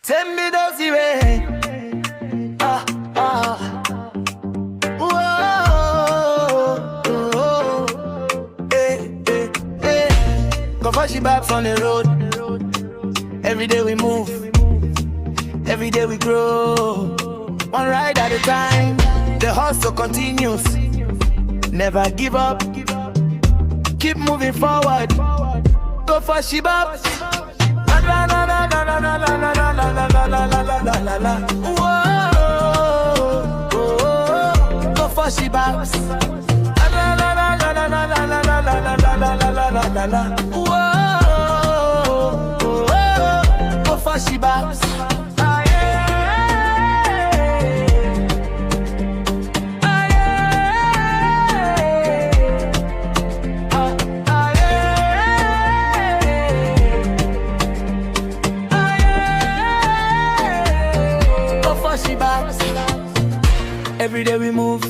Tell me those you way. Ah, ah. Whoa, oh, eh, eh, eh. Kofoshi babs on the road. Every day we move. Every day we grow. One ride at a time. The hustle continues. Never give up. Keep moving forward. Kofoshi babs. La la la la la la la la la la la la la la la la. Whoa, Kofoshi babs. La la la la la la la la la la la la la la la. Whoa, Kofoshi babs. Every day we move,